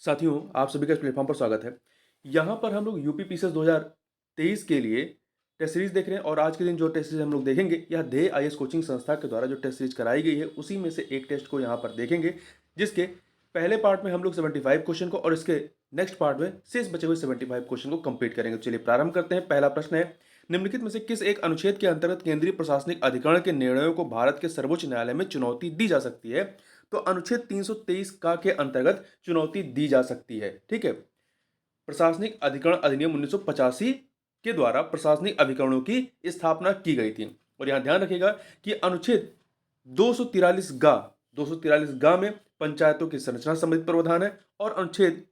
साथियों, आप सभी का इस प्लेटफॉर्म पर स्वागत है। यहाँ पर हम लोग यूपी पीसीएस 2023 के लिए टेस्ट सीरीज देख रहे हैं और आज के दिन जो टेस्ट सीरीज हम लोग देखेंगे यह ध्येय आईएएस कोचिंग संस्था के द्वारा जो टेस्ट सीरीज कराई गई है उसी में से एक टेस्ट को यहाँ पर देखेंगे, जिसके पहले पार्ट में हम लोग 75 क्वेश्चन को और इसके नेक्स्ट पार्ट में शेष बचे हुए 75 क्वेश्चन को कंप्लीट करेंगे। तो चलिए प्रारंभ करते हैं। पहला प्रश्न है, निम्नलिखित में से किस एक अनुच्छेद के अंतर्गत केंद्रीय प्रशासनिक अधिकरण के निर्णयों को भारत के सर्वोच्च न्यायालय में चुनौती दी जा सकती है? तो अनुच्छेद 323 का के अंतर्गत चुनौती दी जा सकती है। ठीक है, प्रशासनिक अधिकरण अधिनियम 1985 के द्वारा प्रशासनिक अधिकरणों की स्थापना की गई थी। और यहां ध्यान रखिएगा कि अनुच्छेद 243 गा में पंचायतों की संरचना संबंधित प्रावधान है और अनुच्छेद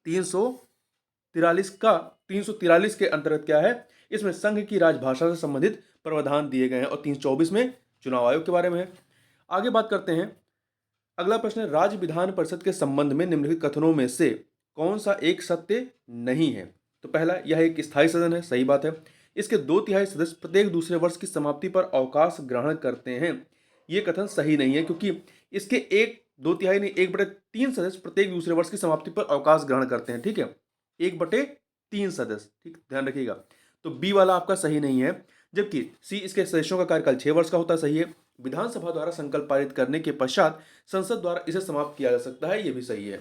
343 के अंतर्गत क्या है, इसमें संघ की राजभाषा से संबंधित प्रावधान दिए गए हैं और 324 में चुनाव आयोग के बारे में है। आगे बात करते हैं। अगला प्रश्न है, राज्य विधान परिषद के संबंध में निम्नलिखित कथनों में से कौन सा एक सत्य नहीं है? तो पहला, यह एक स्थायी सदन है, सही बात है। इसके 2/3 सदस्य प्रत्येक दूसरे वर्ष की समाप्ति पर अवकाश ग्रहण करते हैं, ये कथन सही नहीं है, क्योंकि इसके 1/2 नहीं 1/3 सदस्य प्रत्येक दूसरे वर्ष की समाप्ति पर अवकाश ग्रहण करते हैं। ठीक है, 1/3 सदस्य, ठीक ध्यान रखिएगा। तो बी वाला आपका सही नहीं है, जबकि सी, इसके सदस्यों का कार्यकाल 6 वर्ष का होता है, सही है। विधानसभा द्वारा संकल्प पारित करने के पश्चात संसद द्वारा इसे समाप्त किया जा सकता है, यह भी सही है।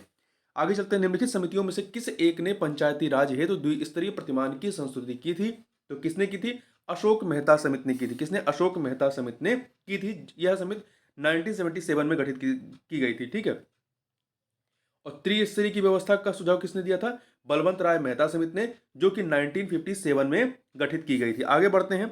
आगे चलते हैं। निम्नलिखित समितियों में से किस एक ने पंचायती राज हेतु द्विस्तरीय प्रतिमान की संस्तुति की थी? तो किसने की थी? अशोक मेहता समिति ने की थी। किसने? अशोक मेहता समिति ने की थी। यह समिति 1977 में गठित की गई थी। ठीक है, और त्रिस्तरीय की व्यवस्था का सुझाव किसने दिया था? बलवंत राय मेहता समिति ने, जो कि 1957 में गठित की गई थी। आगे बढ़ते हैं।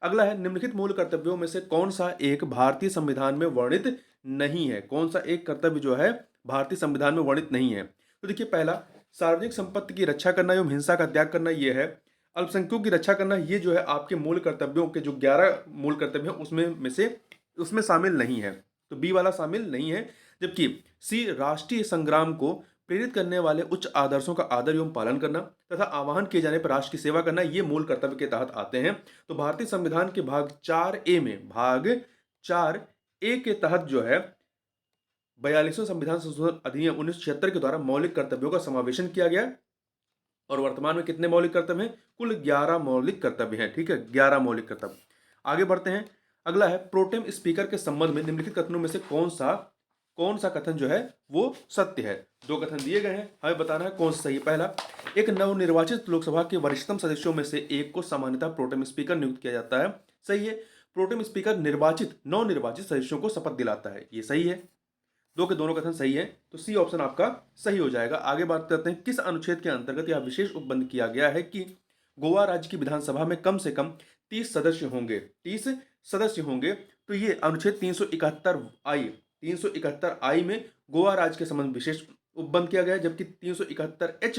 अगला है, निम्नलिखित मूल कर्तव्यों में से कौन सा एक भारतीय संविधान में वर्णित नहीं है? कौन सा एक कर्तव्य जो है भारतीय संविधान में वर्णित नहीं है? तो देखिए, पहला, सार्वजनिक संपत्ति की रक्षा करना एवं हिंसा का त्याग करना, यह है। अल्पसंख्यकों की रक्षा करना, ये जो है आपके मूल कर्तव्यों के जो 11 मूल कर्तव्य हैं उसमें शामिल नहीं है, तो बी वाला शामिल नहीं है। जबकि सी, राष्ट्रीय संग्राम को प्रेरित करने वाले उच्च आदर्शों का आदर एवं पालन करना तथा आह्वान किए जाने पर राष्ट्र की सेवा करना, ये मूल कर्तव्य के तहत आते हैं। तो भारतीय संविधान के भाग 4A के तहत जो है 42वें संविधान संशोधन अधिनियम 1976 के द्वारा मौलिक कर्तव्यों का समावेशन किया गया। और वर्तमान में कितने मौलिक कर्तव्य हैं? कुल 11 मौलिक कर्तव्य हैं। ठीक है, 11 मौलिक कर्तव्य। आगे बढ़ते हैं। अगला है, प्रोटेम स्पीकर के संबंध में निम्नलिखित कथनों में से कौन सा कथन जो है वो सत्य है? 2 कथन दिए गए हैं, हमें बताना है कौन सा सही है। पहला, एक नवनिर्वाचित लोकसभा के वरिष्ठतम सदस्यों में से एक को सामान्यतः प्रोटेम स्पीकर नियुक्त किया जाता है, सही है। प्रोटेम स्पीकर नवनिर्वाचित सदस्यों को शपथ दिलाता है, ये सही है। 2 के दोनों कथन सही है, तो सी ऑप्शन आपका सही हो जाएगा। आगे बात करते हैं, किस अनुच्छेद के अंतर्गत यह विशेष उपबंध किया गया है कि गोवा राज्य की विधानसभा में कम से कम 30 सदस्य होंगे? 30 सदस्य होंगे, तो ये अनुच्छेद 371 आई में गोवा राज्य के संबंध विशेष उपबंध किया गया है। जबकि 371 एच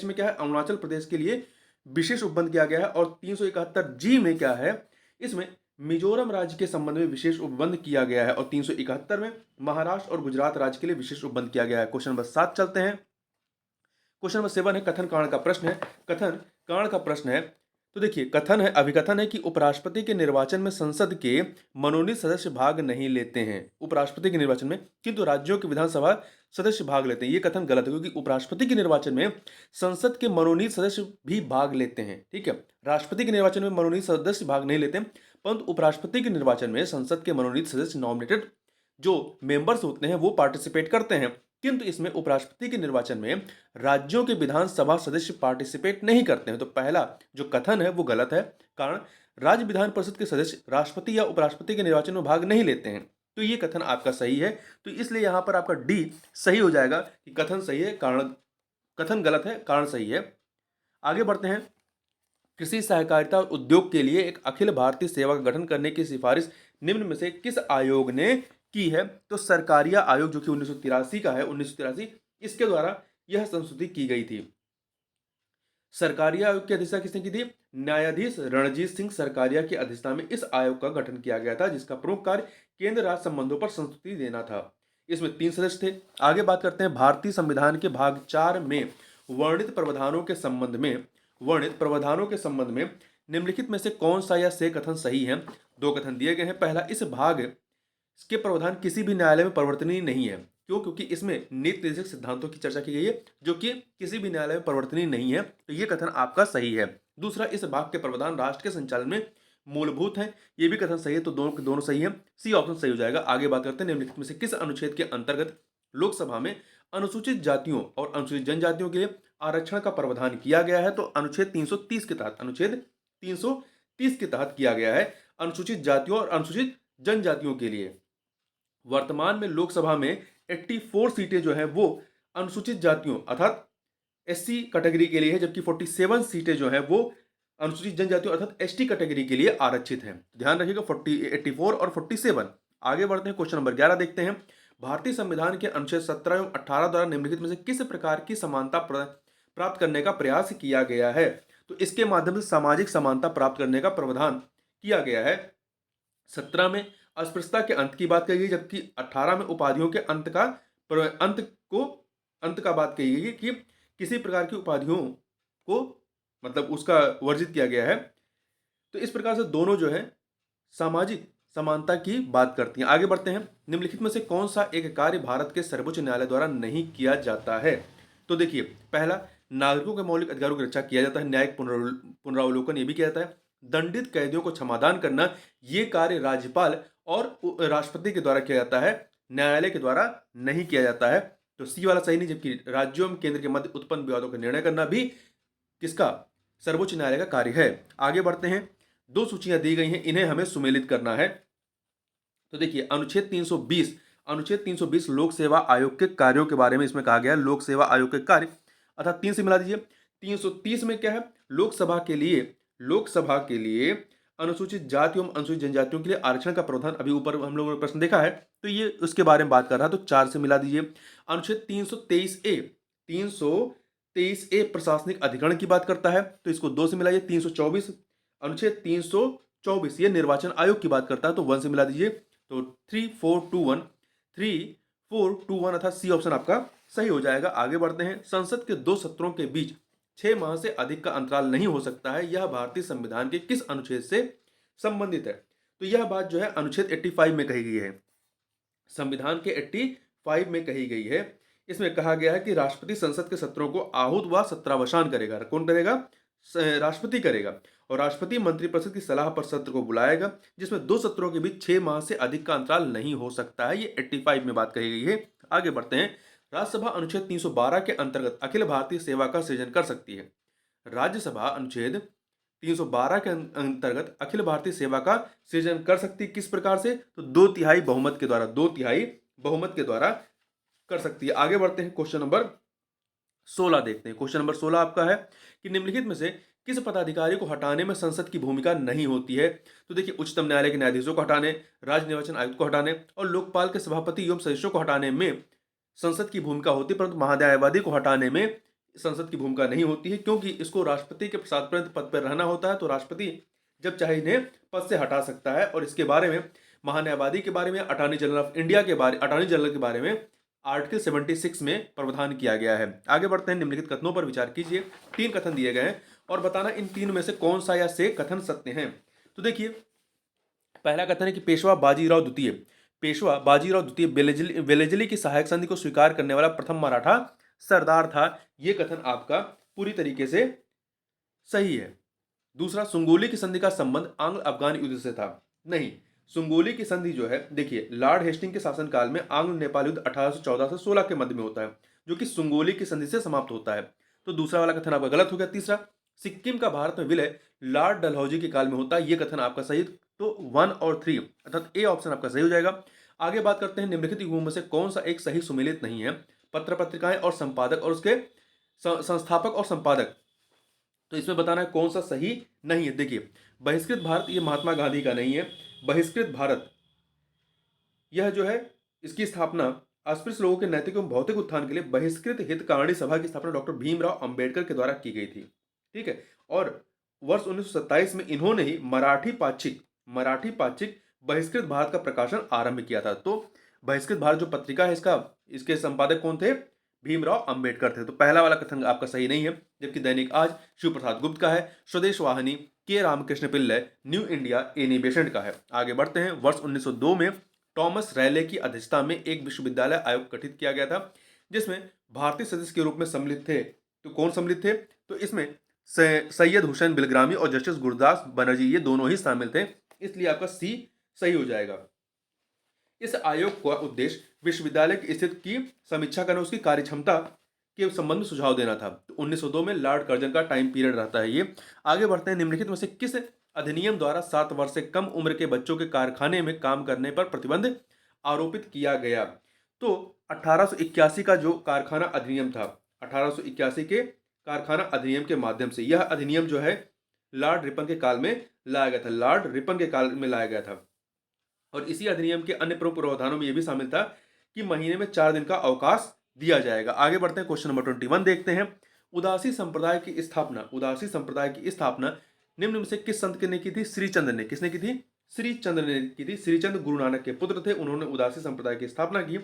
में क्या है? अरुणाचल प्रदेश के लिए विशेष उपबंध किया गया है। और 371 जी में क्या है? इसमें मिजोरम राज्य के संबंध में विशेष उपबंध किया गया है। और 371 में महाराष्ट्र और गुजरात राज्य के लिए विशेष उपबंध किया गया है। क्वेश्चन नंबर 7 चलते हैं। क्वेश्चन नंबर 7 है, कथन कारण का प्रश्न है। कथन कारण का प्रश्न है, तो देखिए, अभिकथन है कि उपराष्ट्रपति के निर्वाचन में संसद के मनोनीत सदस्य भाग नहीं लेते हैं। उपराष्ट्रपति के निर्वाचन में किंतु राज्यों के विधानसभा सदस्य भाग लेते हैं, ये कथन गलत है, क्योंकि उपराष्ट्रपति के निर्वाचन में संसद के मनोनीत सदस्य भी भाग लेते हैं। ठीक है, राष्ट्रपति के निर्वाचन में मनोनीत सदस्य भाग नहीं लेते, परंतु उपराष्ट्रपति के निर्वाचन में संसद के मनोनीत सदस्य, नॉमिनेटेड जो मेंबर्स होते हैं, वो पार्टिसिपेट करते हैं। किंतु इसमें उपराष्ट्रपति के निर्वाचन में राज्यों के विधानसभा सदस्य पार्टिसिपेट नहीं करते हैं। तो पहला जो कथन है वो गलत है। कारण, राज्य विधान परिषद के सदस्य राष्ट्रपति या उपराष्ट्रपति के निर्वाचन में भाग नहीं लेते हैं, तो ये कथन आपका सही है। तो इसलिए यहां पर आपका डी सही हो जाएगा कि कथन सही है, कथन गलत है, कारण सही है। आगे बढ़ते हैं। कृषि सहकारिता और उद्योग के लिए एक अखिल भारतीय सेवा का गठन करने की सिफारिश निम्न में से किस आयोग ने की है? तो सरकारिया आयोग, जो कि 1983 का है, 1983, इसके द्वारा यह संशोधित की गई थी। सरकारिया आयोग की अध्यक्षता किसने की थी? न्यायाधीश रणजीत सिंह सरकारिया की अध्यक्षता में इस आयोग का गठन किया गया था, जिसका प्रमुख कार्य केंद्र राज्य संबंधों पर संस्तुति देना था। इसमें 3 सदस्य थे। आगे बात करते हैं, भारतीय संविधान के भाग 4 में वर्णित प्रावधानों के संबंध में निम्नलिखित में से कौन सा या से कथन सही है? 2 कथन दिए गए हैं। पहला, इस भाग के प्रावधान किसी भी न्यायालय में परिवर्तनीय नहीं है। क्यों? क्योंकि इसमें नीति निर्देशक सिद्धांतों की चर्चा की गई है जो कि किसी भी न्यायालय में परिवर्तनीय नहीं है, तो ये कथन आपका सही है। दूसरा, इस भाग के प्रावधान राष्ट्र के संचालन में मूलभूत हैं, ये भी कथन सही है, तो दोनों दोनों सही है, सी ऑप्शन सही हो जाएगा। आगे बात करते हैं निम्नलिखित में से किस अनुच्छेद के अंतर्गत लोकसभा में अनुसूचित जातियों और अनुसूचित जनजातियों के लिए आरक्षण का प्रावधान किया गया है? तो अनुच्छेद 330 के तहत, अनुच्छेद 330 के तहत किया गया है अनुसूचित जातियों और अनुसूचित जनजातियों के लिए। वर्तमान में लोकसभा में 84 सीटें जो हैं वो अनुसूचित जातियों अर्थात एससी कैटेगरी के लिए है, जबकि 47 सीटें जो हैं वो अनुसूचित जनजातियों अर्थात एसटी कैटेगरी के लिए आरक्षित हैं। ध्यान रखिएगा 84 और 47। आगे बढ़ते हैं, क्वेश्चन नंबर 11 देखते हैं। भारतीय संविधान के अनुच्छेद 17 एवं 18 द्वारा निम्नलिखित में से किस प्रकार की समानता प्राप्त करने का प्रयास किया गया है? तो इसके माध्यम से सामाजिक समानता प्राप्त करने का प्रावधान किया गया है। 17 में अस्पृश्यता के अंत की बात कही गई, जबकि 18 में उपाधियों के अंत का बात कही गई कि किसी प्रकार की उपाधियों को मतलब उसका वर्जित किया गया है। तो इस प्रकार से दोनों जो है सामाजिक समानता की बात करती हैं। आगे बढ़ते हैं, निम्नलिखित में से कौन सा एक कार्य भारत के सर्वोच्च न्यायालय द्वारा नहीं किया जाता है? तो देखिए, पहला, नागरिकों के मौलिक अधिकारों की रक्षा किया जाता है, न्यायिक पुनरावलोकन ये भी किया जाता है। दंडित कैदियों को क्षमादान करना ये कार्य राज्यपाल और राष्ट्रपति के द्वारा किया जाता है, न्यायालय के द्वारा नहीं किया जाता है। तो सी वाला सही नहीं, जबकि राज्यों में केंद्र के मध्य उत्पन्न विवादों का निर्णय करना भी किसका? सर्वोच्च न्यायालय का कार्य है। आगे बढ़ते हैं, दो सूचियां दी गई हैं, इन्हें हमें सुमेलित करना है। तो देखिए, अनुच्छेद 320 लोक सेवा आयोग के कार्यों के बारे में इसमें कहा गया है। लोक सेवा आयोग के कार्य अर्थात 3 से मिला दीजिए। 330 में क्या है? लोकसभा के लिए अनुसूचित जाति एवं अनुसूचित जनजातियों के लिए आरक्षण का प्रावधान, अभी ऊपर हम लोगों ने प्रश्न देखा है, तो ये उसके बारे में बात कर रहा है, तो 4 से मिला दीजिए। अनुच्छेद 323 ए प्रशासनिक अधिकरण की बात करता है, तो इसको 2 से मिलाइए। 324 अनुच्छेद 324 ये निर्वाचन आयोग की बात करता है, तो 1 से मिला दीजिए। तो 3421 अर्थात सी ऑप्शन आपका सही हो जाएगा। आगे बढ़ते हैं, संसद के 2 सत्रों के बीच 6 माह से अधिक का अंतराल नहीं हो सकता है, यह भारतीय संविधान के किस अनुच्छेद से संबंधित है? तो यह बात जो है अनुच्छेद 85 में कही गई है, संविधान के 85 में कही गई है। इसमें कहा गया है कि राष्ट्रपति संसद के सत्रों को आहूत व सत्रावसान करेगा। कौन करेगा? राष्ट्रपति करेगा। और राष्ट्रपति मंत्रिपरिषद की सलाह पर सत्र को बुलाएगा, जिसमें 2 सत्रों के बीच 6 माह से अधिक का अंतराल नहीं हो सकता है। ये 85 में बात कही गई है। आगे बढ़ते हैं, राज्यसभा अनुच्छेद 312 के अंतर्गत अखिल भारतीय सेवा का सृजन कर सकती है। राज्यसभा अनुच्छेद 312 के अंतर्गत अखिल भारतीय सेवा का सृजन कर सकती है, किस प्रकार से? तो 2/3 बहुमत के द्वारा, 2/3 बहुमत के द्वारा कर सकती है। आगे बढ़ते हैं, क्वेश्चन नंबर 16 देखते हैं। क्वेश्चन नंबर 16 आपका है कि निम्नलिखित में से किस पदाधिकारी को हटाने में संसद की भूमिका नहीं होती है? तो देखिए, उच्चतम न्यायालय के न्यायाधीशों को हटाने, राज्य निर्वाचन आयुक्त को हटाने और लोकपाल के सभापति एवं सदस्यों को हटाने में संसद की भूमिका होती है, परंतु महान्यायवादी को हटाने में संसद की भूमिका नहीं होती है, क्योंकि इसको राष्ट्रपति के प्रसाद पद पर रहना होता है। तो राष्ट्रपति जब चाहे इन्हें पद से हटा सकता है। और इसके बारे में, महान्यायवादी के बारे में, अटॉर्नी जनरल के बारे में आर्टिकल 76 में प्रावधान किया गया है। आगे बढ़ते हैं, निम्नलिखित कथनों पर विचार कीजिए। 3 कथन दिए गए हैं और बताना इन 3 में से कौन सा या से कथन सत्य हैं। तो देखिए, पहला कथन है कि पेशवा बाजीराव द्वितीय वेलेजली की सहायक संधि को स्वीकार करने वाला प्रथम मराठा सरदार था। यह कथन आपका पूरी तरीके से सही है। दूसरा, सुंगोली की संधि का संबंध आंग्ल अफगान युद्ध से था। नहीं, सुंगोली की संधि जो है, देखिए, लॉर्ड हेस्टिंग के शासनकाल में आंग्ल नेपाल युद्ध 1814 से 16 के मध्य में होता है, जो कि सुंगोली की संधि से समाप्त होता है। तो दूसरा वाला कथन आपका गलत हो गया। तीसरा, सिक्किम का भारत में विलय लॉर्ड डलहौजी के काल में होता है, यह कथन आपका सही। तो 1 और 3 अर्थात ए ऑप्शन आपका सही हो जाएगा। आगे बात करते हैं, निम्नलिखित युगों में से कौन सा एक सही सुमेलित नहीं है? पत्र पत्रिकाएं और संपादक और उसके संस्थापक और संपादक, तो इसमें बताना है कौन सा सही नहीं है। देखिए, बहिष्कृत भारत ये महात्मा गांधी का नहीं है। बहिष्कृत भारत यह जो है, इसकी स्थापना अस्पृश्य लोगों के नैतिक एवं भौतिक उत्थान के लिए बहिष्कृत हितकारिणी सभा की स्थापना डॉक्टर भीमराव अंबेडकर के द्वारा की गई थी। ठीक है। और वर्ष 1927 में इन्होंने ही मराठी पाक्षिक बहिष्कृत भारत का प्रकाशन आरंभ किया था। तो बहिष्कृत भारत जो पत्रिका है, इसके संपादक कौन थे? भीमराव अंबेडकर थे। तो पहला वाला कथन आपका सही नहीं है। जबकि दैनिक आज शिव प्रसाद गुप्त का है, स्वदेश वाहिनी के Ramakrishna Pillai, new India Annie Besant का है। आगे बढ़ते हैं, वर्ष 1902 में टॉमस रैले की अध्यक्षता में एक विश्वविद्यालय आयोग गठित किया गया था, जिसमें भारतीय सदस्य के रूप में सम्मिलित थे। तो कौन सम्मिलित थे? तो इसमें सैयद हुसैन बिलग्रामी और जस्टिस गुरदास बनर्जी, ये दोनों ही शामिल थे, इसलिए आपका सी सही हो जाएगा। इस आयोग का उद्देश्य विश्वविद्यालय की स्थिति की समीक्षा करना, उसकी कार्यक्षमता के संबंध में सुझाव देना था। तो 1902 में लॉर्ड कर्जन का टाइम पीरियड रहता है ये। आगे बढ़ते हैं, निम्नलिखित में से किस अधिनियम द्वारा 7 वर्ष से कम उम्र के बच्चों के कारखाने में काम करने पर प्रतिबंध आरोपित किया गया? तो 1881 का जो कारखाना अधिनियम था, 1881 के कारखाना अधिनियम के माध्यम से यह अधिनियम जो है लॉर्ड रिपन के काल में लाया गया था, लॉर्ड रिपन के काल में लाया गया था। और इसी अधिनियम के अन्य प्रमुख प्रावधानों में यह भी शामिल था कि महीने में 4 दिन का अवकाश दिया जाएगा। आगे बढ़ते हैं, क्वेश्चन नंबर 21 देखते हैं। उदासी संप्रदाय की स्थापना, उदासी संप्रदाय की स्थापना निम्न में से किस संत ने की थी? श्रीचंद्र ने। किसने की थी? श्रीचंद्र ने की थी। श्रीचंद्र गुरु नानक के पुत्र थे, उन्होंने उदासी संप्रदाय की स्थापना की।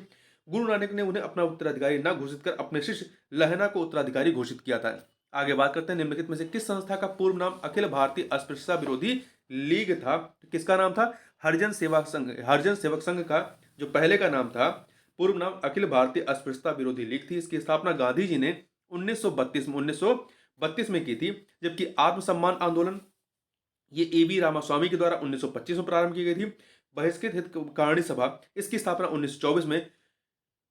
गुरु नानक ने उन्हें अपना उत्तराधिकारी न घोषित कर अपने शिष्य लहना को उत्तराधिकारी घोषित किया था। आगे बात करते हैं, निम्नलिखित में से किस संस्था का पूर्व नाम अखिल भारतीय अस्पृश्यता विरोधी लीग था? किसका नाम था? हरिजन सेवा संघ। हरिजन सेवक संघ का जो पहले का नाम था, पूर्व नाम अखिल भारतीय अस्पृश्यता विरोधी लीग थी। इसकी स्थापना गांधी जी ने 1932 में की थी, जबकि आत्मसम्मान आंदोलन ये ए.वी. रामास्वामी के द्वारा 1925 में प्रारंभ की गई थी। बहिष्कृत हितकारिणी सभा, इसकी स्थापना 1924 में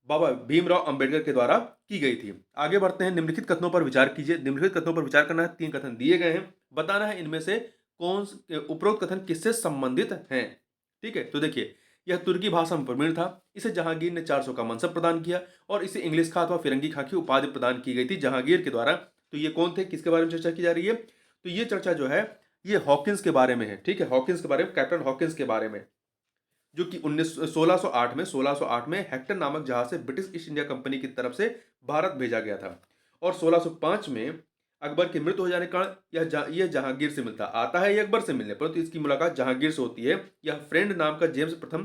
बाबा भीमराव अंबेडकर के द्वारा की गई थी। आगे बढ़ते हैं, निम्नलिखित कथनों पर विचार कीजिए। निम्नलिखित कथनों पर विचार करना है, 3 कथन दिए गए हैं, बताना है इनमें से कौन उपरोक्त कथन किससे संबंधित हैं। ठीक है, तो देखिए, यह तुर्की भाषा में प्रवीण था, इसे जहांगीर ने 400 का मनसब प्रदान किया और इसे इंग्लिश खा अथवा फिरंगी खा की उपाधि प्रदान की गई थी जहांगीर के द्वारा। तो ये कौन थे, किसके बारे में चर्चा की जा रही है? तो ये चर्चा जो है ये हॉकिंस के बारे में है। ठीक है, हॉकिंस के बारे में, कैप्टन हॉकिंस के बारे में, जो कि 1608 में हेक्टर नामक जहाज से ब्रिटिश ईस्ट इंडिया कंपनी की तरफ से भारत भेजा गया था। और 1605 में अकबर की मृत्यु हो जाने के कारण यह जहांगीर से मिलता आता है, ये अकबर से मिलने, परंतु इसकी मुलाकात जहांगीर से होती है। यह फ्रेंड नाम का जेम्स प्रथम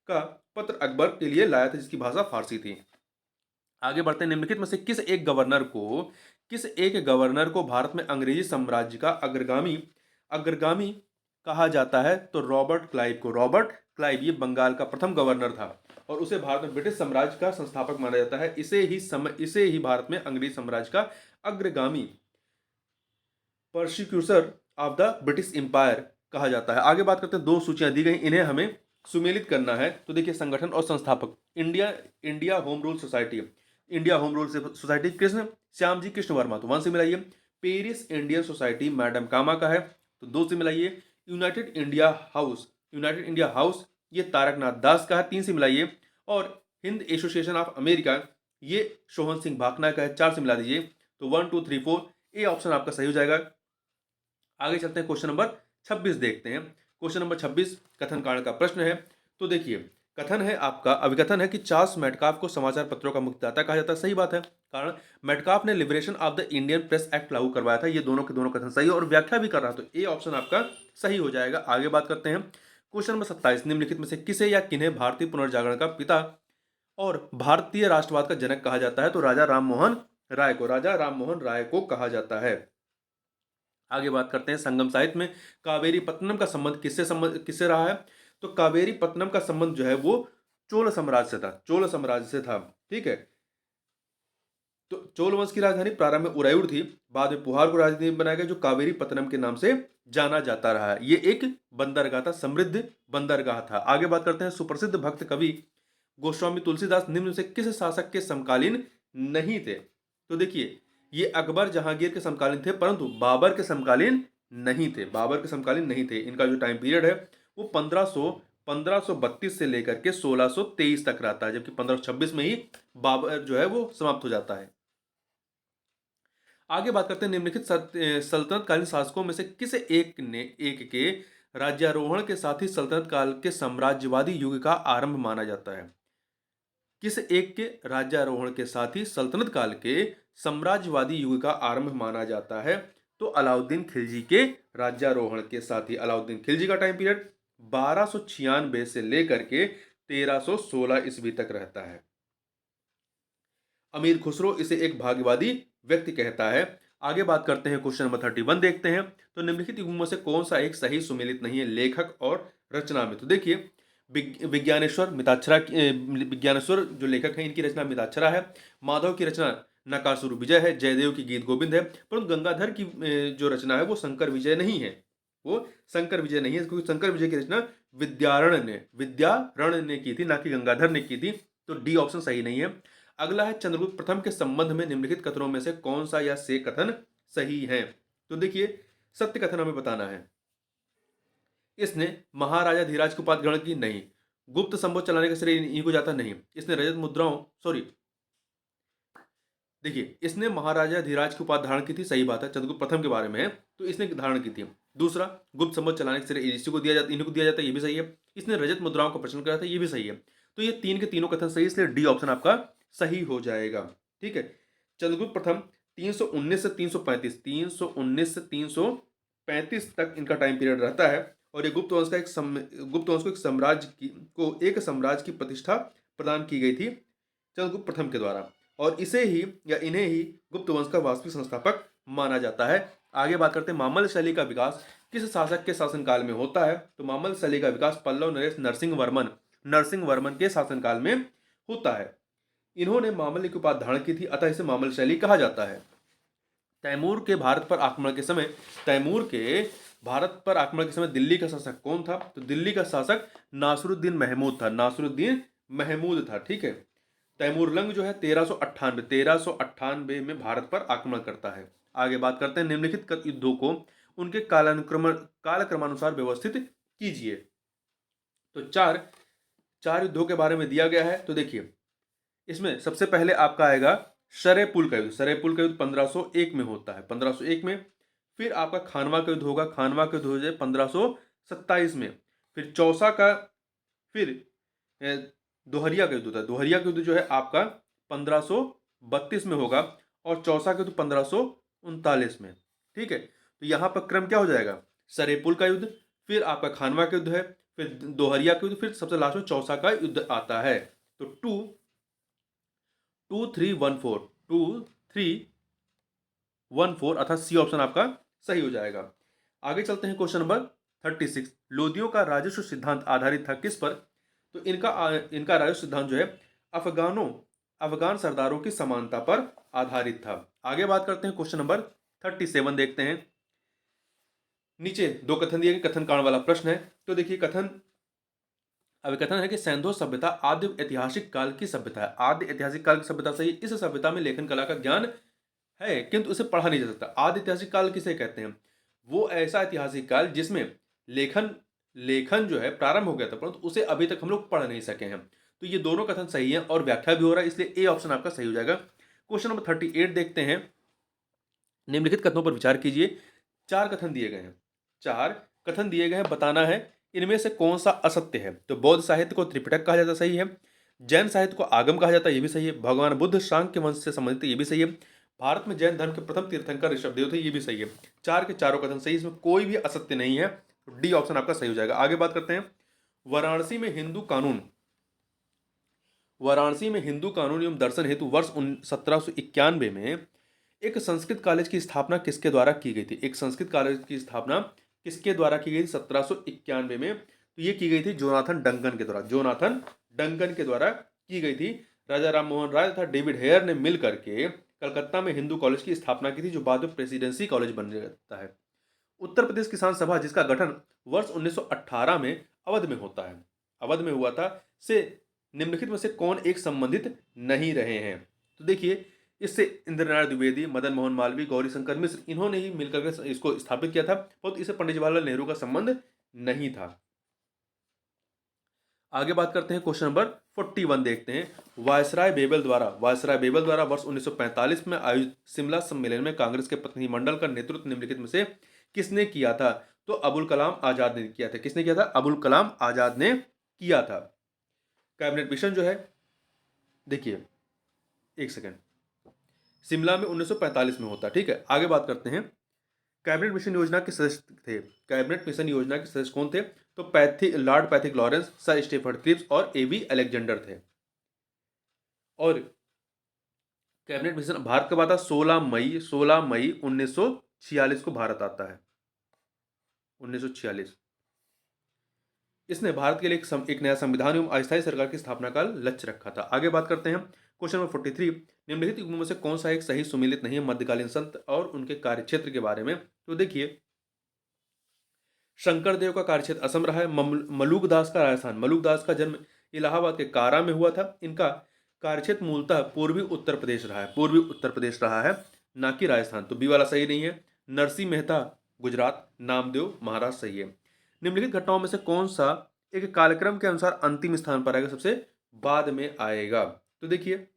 का पत्र अकबर के लिए लाया था, जिसकी भाषा फारसी थी। आगे बढ़ते हैं, निम्नलिखित में से किस एक गवर्नर को भारत में अंग्रेजी साम्राज्य का अग्रगामी कहा जाता है? तो रॉबर्ट क्लाइव को। रॉबर्ट क्लाइव ये बंगाल का प्रथम गवर्नर था और उसे भारत में ब्रिटिश साम्राज्य का संस्थापक माना जाता है। इसे ही भारत में अंग्रेजी साम्राज्य का अग्रगामी, परसिक्यूटर ऑफ द ब्रिटिश एम्पायर कहा जाता है। आगे बात करते हैं, 2 सूचियां दी गई, इन्हें हमें सुमेलित करना है। तो देखिए, संगठन और संस्थापक, India Home Rule Society, India Home Rule Society Krishna Shyam ji Krishna Verma, तो 1 से मिलाइए। Paris Indian Society madam Cama का है, तो 2 से मिलाइए। यूनाइटेड इंडिया हाउस ये तारकनाथ दास का है, 3 से मिलाइए। और हिंद एसोसिएशन ऑफ अमेरिका ये सोहन सिंह भाकना का है, 4 से मिला दीजिए। तो 1 2 3 4 ए ऑप्शन आपका सही हो जाएगा। आगे चलते हैं, क्वेश्चन नंबर 26 देखते हैं। क्वेश्चन नंबर 26 कथन कारण का प्रश्न है। तो देखिए, कथन है आपका, अभिकथन है कि चार्ल्स मेटकाफ को समाचार पत्रों का मुक्तिदाता कहा जाता है। सही बात है, कारण मेटकाफ ने liberation of the Indian press act लागू करवाया था। ये दोनों के दोनों कथन सही है और व्याख्या भी कर रहा, तो ए ऑप्शन आपका सही हो जाएगा। आगे बात करते हैं, क्वेश्चन नंबर 27, निम्नलिखित में से किसे या किन्हें भारतीय पुनर्जागरण का पिता और भारतीय राष्ट्रवाद का जनक कहा जाता है? तो राजा राममोहन राय को कहा जाता है। आगे बात करते हैं, संगम साहित्य में कावेरी पत्तनम का संबंध किससे रहा है? तो कावेरी पत्तनम का संबंध जो है वो चोल साम्राज्य से था। ठीक है, तो चोल वंश की राजधानी प्रारंभ में उरायूर थी, बाद में पुहार को राजधानी बनाया गया, जो कावेरी पत्तनम के नाम से जाना जाता रहा है। ये एक बंदरगाह था, समृद्ध बंदरगाह था। आगे बात करते हैं, सुप्रसिद्ध भक्त कवि गोस्वामी तुलसीदास निम्न में से किस शासक के समकालीन नहीं थे? तो देखिए, ये अकबर जहांगीर के समकालीन थे, परंतु बाबर के समकालीन नहीं थे। इनका जो टाइम पीरियड है वो 1532 से लेकर के 1623 तक रहता है, जबकि 1526 में ही बाबर जो है वो समाप्त हो जाता है। आगे बात करते हैं, निम्नलिखित सल्तनतकालीन शासकों में से किस एक के राज्यारोहण के साथ ही सल्तनत काल के साम्राज्यवादी युग का आरंभ माना जाता है? किस एक के राज्यारोहण के साथ ही सल्तनत काल के साम्राज्यवादी युग का आरंभ माना जाता है? तो अलाउद्दीन खिलजी के राज्यारोहण के साथ ही। अलाउद्दीन खिलजी का टाइम पीरियड 1296 से लेकर के 1316 ईस्वी तक रहता है। अमीर खुसरो इसे एक भाग्यवादी व्यक्ति कहता है। आगे बात करते हैं, क्वेश्चन नंबर 31 देखते हैं। तो निम्नलिखित युग्मों में से कौन सा एक सही सुमेलित नहीं है लेखक और रचना में? तो देखिए, विज्ञानेश्वर मिताक्षरा विज्ञानेश्वर जो लेखक हैं इनकी रचना मिताक्षरा है। माधव की रचना नकासुर विजय है। जयदेव की गीत गोविंद है। परंतु गंगाधर की जो रचना है वो शंकर विजय नहीं है, वो शंकर विजय नहीं है, क्योंकि शंकर विजय की रचना विद्यारण ने की थी, ना कि गंगाधर ने की थी। तो डी ऑप्शन सही नहीं है। अगला है चंद्रगुप्त प्रथम के संबंध में निम्नलिखित कथनों में से कौन सा या से कथन सही है। तो देखिए, सत्य कथन हमें बताना है। इसने महाराजा धीराज की उपाधि ग्रहण की, नहीं। गुप्त संबोध चलाने का श्रेय इन्हीं को जाता, नहीं। इसने रजत मुद्राओं सॉरी देखिए, इसने महाराजा धीराज की उपाधि धारण की थी, सही बात है, चंद्रगुप्त प्रथम के बारे में है तो इसने धारण की थी। दूसरा, गुप्त संबोध चलाने के श्रेय इसी को दिया जाता, इन्हीं को दिया जाता है, ये भी सही है। इसने रजत मुद्राओं का प्रचलन करा था, ये भी सही है। तो ये तीन के तीनों कथन सही, इसलिए डी ऑप्शन आपका सही हो जाएगा। ठीक है, चंद्रगुप्त प्रथम 319 से 335 319 से 335 तक इनका टाइम पीरियड रहता है। और ये गुप्त वंश को एक साम्राज्य की प्रतिष्ठा प्रदान की गई थी चंद्रगुप्त प्रथम के द्वारा, और इसे ही या इन्हें ही गुप्त वंश का वास्तविक संस्थापक माना जाता है। आगे बात करते हैं मामल्ल शैली का विकास किस शासक के शासनकाल में होता है। तो मामल्ल शैली का विकास पल्लव नरेश नरसिंह वर्मन के शासनकाल में होता है। इन्होंने मामल्ल की उपाधि धारण की थी, अतः इसे मामल्ल शैली कहा जाता है। तैमूर के भारत पर आक्रमण के समय दिल्ली का शासक कौन था। तो दिल्ली का शासक नासरुद्दीन महमूद था। ठीक है, तैमूरलंग जो है 1398 में भारत पर आक्रमण करता है। आगे बात करते हैं निम्नलिखित युद्धों को उनके कालक्रमानुसार व्यवस्थित कीजिए। तो चार युद्धों के बारे में दिया गया है। तो देखिए, इसमें सबसे पहले आपका आएगा शरयपुल का युद्ध। शरयपुल का युद्ध 1501 में होता है, 1501 में। फिर आपका खानवा का युद्ध होगा, खानवा का युद्ध हो जाए 1527 में। फिर चौसा का, फिर दोहरिया का युद्ध होता है। दोहरिया का युद्ध जो है आपका 1532 में होगा, और चौसा का युद्ध 1539 में। ठीक है, तो यहाँ पर क्रम क्या हो जाएगा, सरेपुल का युद्ध, फिर आपका खानवा का युद्ध है, फिर दोहरिया का युद्ध, फिर सबसे लास्ट में चौसा का युद्ध आता है। तो 2314 अर्थात सी ऑप्शन आपका सही हो जाएगा। आगे चलते हैं क्वेश्चन नंबर 36। लोदियों का राजस्व सिद्धांत आधारित था किस पर। तो इनका राजस्व सिद्धांत जो है अफगान सरदारों की समानता पर आधारित था। आगे बात करते हैं क्वेश्चन नंबर 37 देखते हैं। नीचे दो कथन दिए गए, कथन कारण वाला प्रश्न है। तो देखिए, कथन है कि सैंधव सभ्यता आद्य ऐतिहासिक काल की सभ्यता है। आद्य ऐतिहासिक काल की सभ्यता सही। इस सभ्यता में लेखन कला का ज्ञान है, किंतु उसे पढ़ा नहीं जा सकता। आद्य ऐतिहासिक काल किसे कहते हैं, वो ऐसा ऐतिहासिक काल जिसमें लेखन जो है प्रारंभ हो गया था, परंतु उसे अभी तक हम लोग पढ़ नहीं सके हैं। तो ये दोनों कथन सही है और व्याख्या भी हो रहा है, इसलिए ए ऑप्शन आपका सही हो जाएगा। क्वेश्चन नंबर 38 देखते हैं। निम्नलिखित कथनों पर विचार कीजिए। चार कथन दिए गए हैं, बताना है इनमें से कौन सा असत्य है। तो बौद्ध साहित्य को त्रिपिटक कहा जाता, सही है। जैन साहित्य को आगम कहा जाता है, ये भी सही है। भगवान बुद्ध शाक्य वंश से संबंधित, ये भी सही है। भारत में जैन धर्म के प्रथम तीर्थंकर ऋषभदेव थे, ये भी सही है। चार के चारों कथन सही, इसमें कोई भी असत्य नहीं है। तो डी ऑप्शन आपका सही हो जाएगा। आगे बात करते हैं वाराणसी में हिंदू कानून एवं दर्शन हेतु वर्ष 1791 में एक संस्कृत कॉलेज की स्थापना किसके द्वारा की गई थी। एक संस्कृत कॉलेज की स्थापना किसके द्वारा की गई थी 1791 में। तो ये की गई थी जोनाथन डंकन के द्वारा की गई थी। राजा राम मोहन राय तथा डेविड हेयर ने मिल करके कलकत्ता में हिंदू कॉलेज की स्थापना की थी, जो बाद में प्रेसिडेंसी कॉलेज बन जाता है। उत्तर प्रदेश किसान सभा, जिसका गठन वर्ष 1918 में अवध में हुआ था, से निम्नलिखित में से कौन एक संबंधित नहीं रहे हैं। तो देखिए, इससे इंद्रनारायण द्विवेदी, मदन मोहन मालवीय, गौरीशंकर मिश्र, इन्होंने ही मिलकर इसको स्थापित किया था, परंतु इसे पंडित जवाहरलाल नेहरू का संबंध नहीं था। आगे बात करते हैं क्वेश्चन नंबर 41 देखते हैं। वायसराय बेबल द्वारा वर्ष 1945 में आयोजित शिमला सम्मेलन में कांग्रेस के प्रतिनिधिमंडल का नेतृत्व निम्नलिखित में से किसने किया था। तो अबुल कलाम आजाद ने किया था। किसने किया था, अबुल कलाम आजाद ने किया था। कैबिनेट मिशन जो है, देखिए एक सेकेंड, शिमला में 1945 में होता। ठीक है, आगे बात करते हैं। कैबिनेट मिशन योजना के सदस्य कौन थे। तो lord Pethick Lawrence, sir Stafford Cripps और एवी अलेक्जेंडर थे। और कैबिनेट मिशन भारत कब आता, 16 मई 1946 को भारत आता है, 1946। इसने भारत के लिए एक नया संविधान एवं अस्थायी सरकार की स्थापना का लक्ष्य रखा था। आगे बात करते हैं क्वेश्चन नंबर 43, निम्नलिखित युग्मों में से कौन सा एक सही सुमेलित नहीं है मध्यकालीन संत और उनके कार्यक्षेत्र के बारे में। तो देखिए, शंकरदेव का कार्यक्षेत्र असम रहा है, मलुकदास का राजस्थान, मलुकदास का जन्म इलाहाबाद के कारा में हुआ था। इनका कार्यक्षेत्र मूलतः पूर्वी उत्तर प्रदेश रहा है, पूर्वी उत्तर प्रदेश रहा है, ना कि राजस्थान। तो बी वाला सही नहीं है। नरसिंह मेहता गुजरात, नामदेव महाराष्ट्र सही है। निम्नलिखित घटनाओं में से कौन सा एक कालक्रम के अनुसार अंतिम स्थान पर आएगा, सबसे बाद में आएगा। तो देखिए,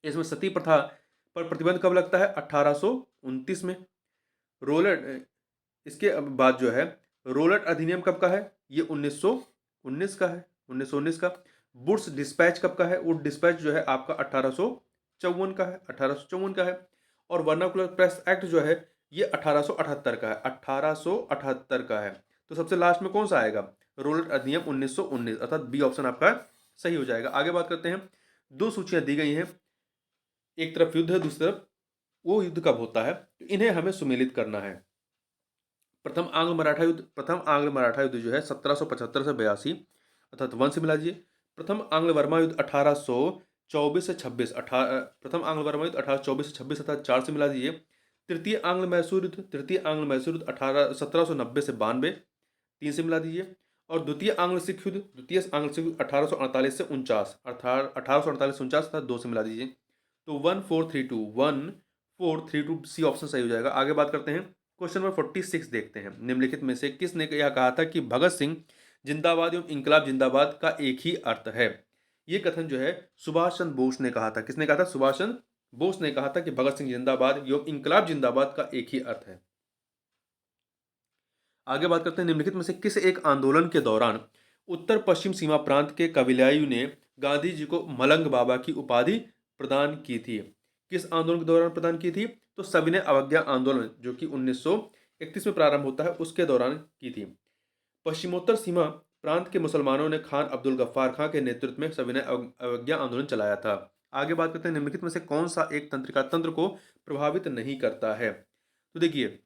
इसमें सती प्रथा पर प्रतिबंध कब लगता है, 1829 में। रोलर इसके बाद जो है रोलट अधिनियम कब का है, ये 1919 का है, 1919 का। वुड्स डिस्पैच कब का है, वुड डिस्पैच जो है आपका 1854 का है, 1854 का है। और वर्नाकुलर प्रेस एक्ट जो है ये 1878 का है, 1878 का है। तो सबसे लास्ट में कौन सा आएगा, रोलट अधिनियम 1919, अर्थात बी ऑप्शन आपका सही हो जाएगा। आगे बात करते हैं, दो सूचियां दी गई हैं, एक तरफ युद्ध है, दूसरी तरफ वो युद्ध कब होता है, तो इन्हें हमें सुमेलित करना है। प्रथम आंग्ल मराठा युद्ध जो है 1775 से 82, अर्थात वन से मिला दीजिए। प्रथम आंग्ल वर्मा युद्ध 1824 से 26, प्रथम आंग्ल वर्मा युद्ध 1824 से 26, अर्थात 4 से मिला दीजिए। तृतीय आंग्ल मैसूर युद्ध 1790 से 92, 3 से मिला दीजिए। और द्वितीय आंग्ल सिख युद्ध 1848 से 49, अर्थात 1848 से 49, अर्थात 2 से मिला दीजिए। तो 1432 सी ऑप्शन सही हो जाएगा। आगे बात करते हैं, क्वेश्चन नंबर 46 देखते हैं, निम्नलिखित में से किसने यह कहा था कि भगत सिंह जिंदाबाद एवं इंकलाब जिंदाबाद का एक ही अर्थ है। ये कथन जो है सुभाष चंद्र बोस ने कहा था। किसने कहा था, सुभाष चंद्र बोस ने कहा था कि भगत सिंह जिंदाबाद एवं इंकलाब जिंदाबाद का एक ही अर्थ है। आगे बात करते हैं, निम्नलिखित में से किस एक आंदोलन के दौरान उत्तर पश्चिम सीमा प्रांत के कबीलाइयों ने गांधी जी को मलंग बाबा की उपाधि प्रदान की थी। किस आंदोलन के दौरान प्रदान की थी, तो सविनय अवज्ञा आंदोलन जो कि 1931 में प्रारंभ होता है, उसके दौरान की थी। पश्चिमोत्तर सीमा प्रांत के मुसलमानों ने खान अब्दुल गफ्फार खां के नेतृत्व में सविनय अवज्ञा आंदोलन चलाया था। आगे बात करते हैं, निम्नलिखित में से कौन सा एक तंत्रिका तंत्र को प्रभावित नहीं करता है। तो देखिए,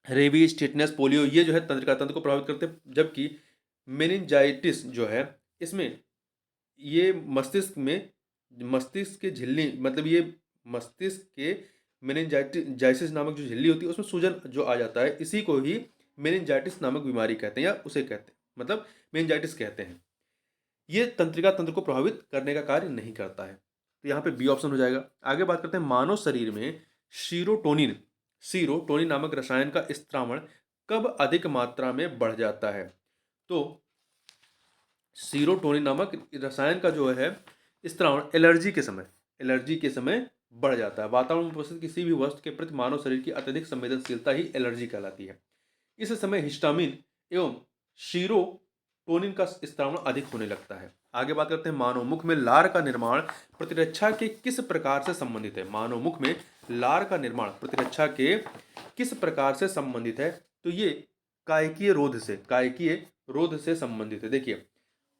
रेबीज, टिटनेस, पोलियो ये जो है तंत्रिका तंत्र को प्रभावित करते हैं, जबकि मेनिनजाइटिस जो है इसमें ये मस्तिष्क के झिल्ली, मतलब ये मस्तिष्क के मेनिनजाइटिस नामक जो झिल्ली होती है उसमें सूजन जो आ जाता है, इसी को ही मेनिनजाइटिस नामक बीमारी कहते हैं, या उसे कहते हैं, मतलब मेनिनजाइटिस कहते हैं। ये तंत्रिका तंत्र को प्रभावित करने का कार्य नहीं करता है, तो यहाँ पे बी ऑप्शन हो जाएगा। आगे बात करते हैं, मानव शरीर में सीरोटोनिन नामक रसायन का स्त्रावण कब अधिक मात्रा में बढ़ जाता है। तो सीरोटोनिन नामक रसायन का जो है स्त्रावण एलर्जी के समय बढ़ जाता है। वातावरण में उपस्थित किसी भी वस्तु के प्रति मानव शरीर की अत्यधिक संवेदनशीलता ही एलर्जी कहलाती है। इस समय हिस्टामिन एवं सीरोटोनिन का स्त्रावण अधिक होने लगता है। आगे बात करते हैं, मानव मुख में लार का निर्माण प्रतिरक्षा के किस प्रकार से संबंधित है। मानव मुख में लार का निर्माण प्रतिरक्षा के किस प्रकार से संबंधित है, तो ये कायकीय रोध से संबंधित है। देखिए,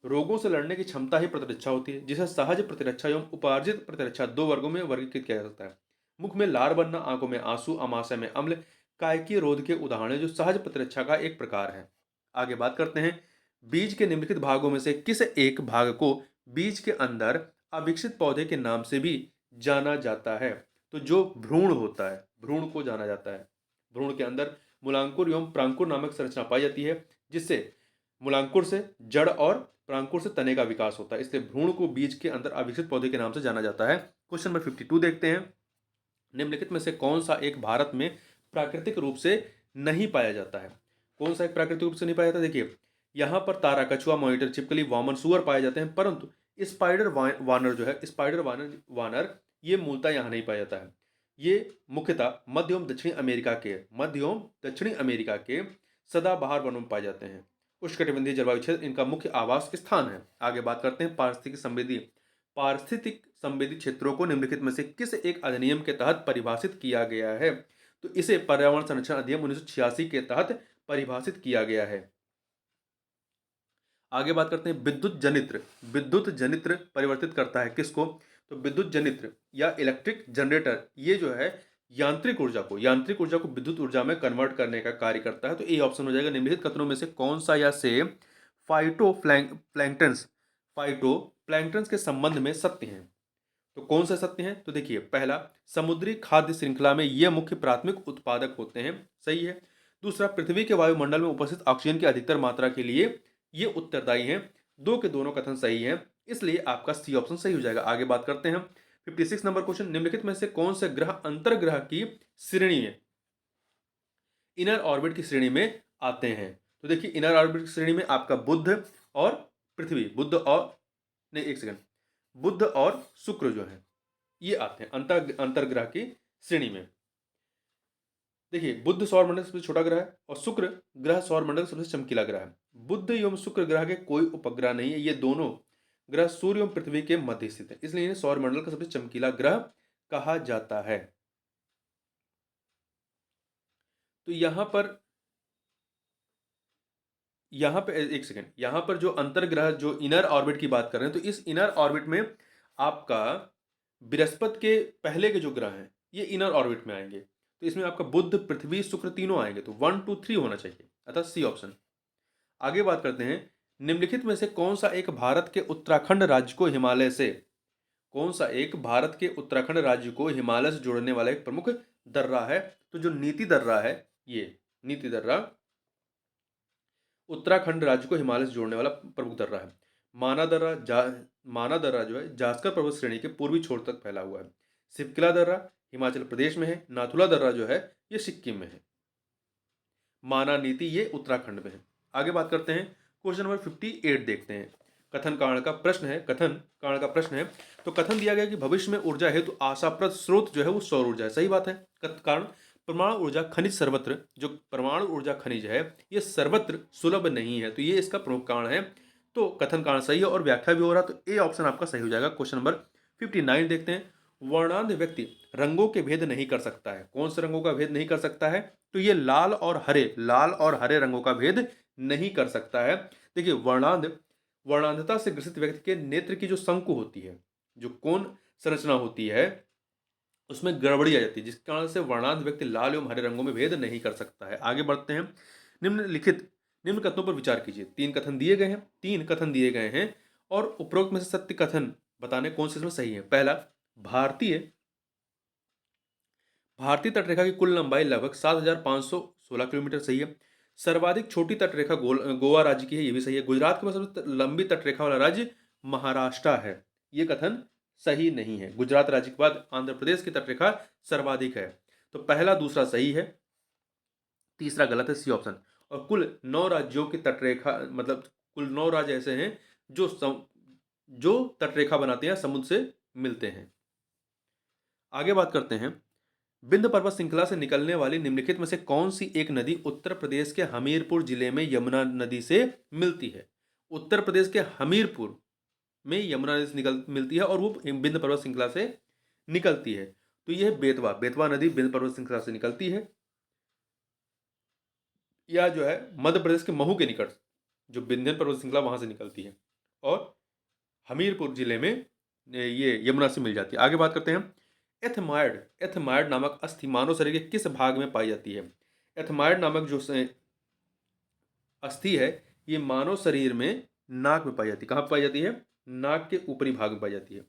रोगों से लड़ने की क्षमता ही प्रतिरक्षा होती है, जिसे सहज प्रतिरक्षा एवं उपार्जित प्रतिरक्षा दो वर्गों में वर्गीकृत किया जा सकता है। मुख में लार बनना, आंखों में आंसू, अमाशय में अम्ल कायकीय रोध के उदाहरण है, जो सहज प्रतिरक्षा का एक प्रकार है। आगे बात करते हैं, बीज के निम्नलिखित भागों में से किस एक भाग को बीज के अंदर अविकसित पौधे के नाम से भी जाना जाता है। तो जो भ्रूण होता है, भ्रूण को जाना जाता है। भ्रूण के अंदर मूलांकुर एवं प्रांकुर नामक संरचना पाई जाती है, जिससे मूलांकुर से जड़ और प्रांकुर से तने का विकास होता है, इसलिए भ्रूण को बीज के अंदर अविकसित पौधे के नाम से जाना जाता है। क्वेश्चन नंबर 52 देखते हैं, निम्नलिखित में से कौन सा एक भारत में प्राकृतिक रूप से नहीं पाया जाता है। कौन सा एक प्राकृतिक रूप से नहीं पाया जाता, देखिए यहाँ पर तारा, कछुआ, मॉनिटर, छिपकली, वामन, सुअर पाए जाते हैं, परंतु स्पाइडर वानर जो है, स्पाइडर वानर ये मूलतः यहाँ नहीं पाया जाता है। ये मुख्यतः मध्य एवं दक्षिणी अमेरिका के सदाबहार वनों में पाए जाते हैं। उष्णकटिबंधीय जलवायु क्षेत्र इनका मुख्य आवास स्थान है। आगे बात करते हैं, पारिस्थितिक संवेदी क्षेत्रों को निम्नलिखित में से किस एक अधिनियम के तहत परिभाषित किया गया है। तो इसे पर्यावरण संरक्षण अधिनियम 1986 के तहत परिभाषित किया गया है। आगे बात करते हैं, विद्युत जनित्र परिवर्तित करता है किसको। तो विद्युत जनित्र या इलेक्ट्रिक जनरेटर ये जो है यांत्रिक ऊर्जा को विद्युत ऊर्जा में कन्वर्ट करने का कार्य करता है। तो ए ऑप्शन हो जाएगा। निम्नलिखित कथनों में से कौन सा या से फाइटोप्लैंक्टन्स के संबंध में सत्य हैं। तो कौन से सत्य हैं? तो देखिए, पहला, समुद्री खाद्य श्रृंखला में ये मुख्य प्राथमिक उत्पादक होते हैं, सही है। दूसरा, पृथ्वी के वायुमंडल में उपस्थित ऑक्सीजन की अधिकतर मात्रा के लिए ये उत्तरदायी हैं। दो के दोनों कथन सही हैं, इसलिए आपका सी ऑप्शन सही हो जाएगा। आगे बात करते हैं 56 नंबर क्वेश्चन, निम्नलिखित में से कौन से ग्रह अंतर्ग्रह की श्रेणी में, इनर ऑर्बिट की श्रेणी में आते हैं? तो देखिए, इनर ऑर्बिट की श्रेणी में आपका बुध और पृथ्वी, बुध और नहीं, एक सेकंड, बुध और शुक्र जो है ये आते हैं अंतर्ग्रह की श्रेणी में। देखिए, बुध सौर मंडल सबसे छोटा ग्रह है और शुक्र ग्रह सौर मंडल सबसे चमकीला ग्रह है। बुध एवं शुक्र ग्रह के कोई उपग्रह नहीं है, ये दोनों ग्रह सूर्य एवं पृथ्वी के मध्य स्थित है, इसलिए इन्हें सौर मंडल का सबसे चमकीला ग्रह कहा जाता है। तो यहां पर एक सेकंड, यहां पर जो अंतर्ग्रह, जो इनर ऑर्बिट की बात कर रहे हैं, तो इस इनर ऑर्बिट में आपका बृहस्पति के पहले के जो ग्रह हैं ये इनर ऑर्बिट में आएंगे। तो इसमें आपका बुध, पृथ्वी, शुक्र तीनों आएंगे, तो 1 2 3 होना चाहिए, अतः सी ऑप्शन। आगे बात करते हैं, निम्नलिखित में से कौन सा एक भारत के उत्तराखंड राज्य को हिमालय से, कौन सा एक भारत के उत्तराखंड राज्य को हिमालय से जोड़ने वाला एक प्रमुख दर्रा है? तो जो नीति दर्रा है, ये नीति दर्रा उत्तराखंड राज्य को हिमालय से जोड़ने वाला प्रमुख दर्रा है। माना दर्रा जो है जास्कर पर्वत श्रेणी के पूर्वी छोर तक फैला हुआ है। सिपकिला दर्रा हिमाचल प्रदेश में है। नाथुला दर्रा जो है ये सिक्किम में है। माना नीति ये उत्तराखंड में है। आगे बात करते हैं, क्वेश्चन नंबर 58 देखते हैं। कथन कारण का प्रश्न है। तो कथन दिया गया कि भविष्य में ऊर्जा हेतु आशाप्रद स्रोत जो है वो सौर ऊर्जा है, सही बात है। कारण, परमाणु ऊर्जा खनिज सर्वत्र, जो परमाणु ऊर्जा खनिज है ये सर्वत्र सुलभ नहीं है, तो ये इसका प्रमुख कारण है। तो कथन कारण सही है और व्याख्या भी हो रहा, तो ए ऑप्शन आपका सही हो जाएगा। क्वेश्चन नंबर 59 देखते हैं। वर्णांध व्यक्ति रंगों के भेद नहीं कर सकता है। कौन से रंगों का भेद नहीं कर सकता है? तो ये लाल और हरे रंगों का भेद नहीं कर सकता है। देखिए, वर्णांधता से ग्रसित व्यक्ति के नेत्र की जो शंकु होती है, जो कोण संरचना होती है, उसमें गड़बड़ी आ जाती है, जिसके कारण से वर्णांध व्यक्ति लाल एवं हरे रंगों में भेद नहीं कर सकता है। आगे बढ़ते हैं, निम्न कथनों पर विचार कीजिए। तीन कथन दिए गए हैं और उपरोक्त में से सत्य कथन बताने कौन से इसमें सही है। पहला, भारतीय तटरेखा की कुल लंबाई लगभग 7,516 किलोमीटर, सही है। सर्वाधिक छोटी तटरेखा गोवा राज्य की है, ये भी सही है। गुजरात के पास सबसे लंबी तटरेखा वाला राज्य महाराष्ट्र है, ये कथन सही नहीं है। गुजरात राज्य के बाद आंध्र प्रदेश की तटरेखा सर्वाधिक है। तो पहला दूसरा सही है, तीसरा गलत है, सी ऑप्शन। और कुल 9 राज्यों की तटरेखा, मतलब कुल 9 राज्य ऐसे हैं जो तटरेखा बनाते हैं, समुद्र से मिलते हैं। आगे बात करते हैं, विंध्य पर्वत श्रृंखला से निकलने वाली निम्नलिखित में से कौन सी एक नदी उत्तर प्रदेश के हमीरपुर जिले में यमुना नदी से मिलती है? उत्तर प्रदेश के हमीरपुर में यमुना नदी से मिलती है और वो विंध्य पर्वत श्रृंखला से निकलती है। तो यह बेतवा नदी विंध्य पर्वत श्रृंखला से निकलती है। या जो है मध्य प्रदेश के महू के निकट जो विंध्य पर्वत श्रृंखला वहां से निकलती है और हमीरपुर जिले में ये यमुना से मिल जाती है। आगे बात करते हैं, एथमायड नामक अस्थि मानव शरीर के किस भाग में पाई जाती है? एथमायड नामक जो अस्थि है ये मानव शरीर में नाक में पाई जाती है। कहाँ पाई जाती है? नाक के ऊपरी भाग में पाई जाती है,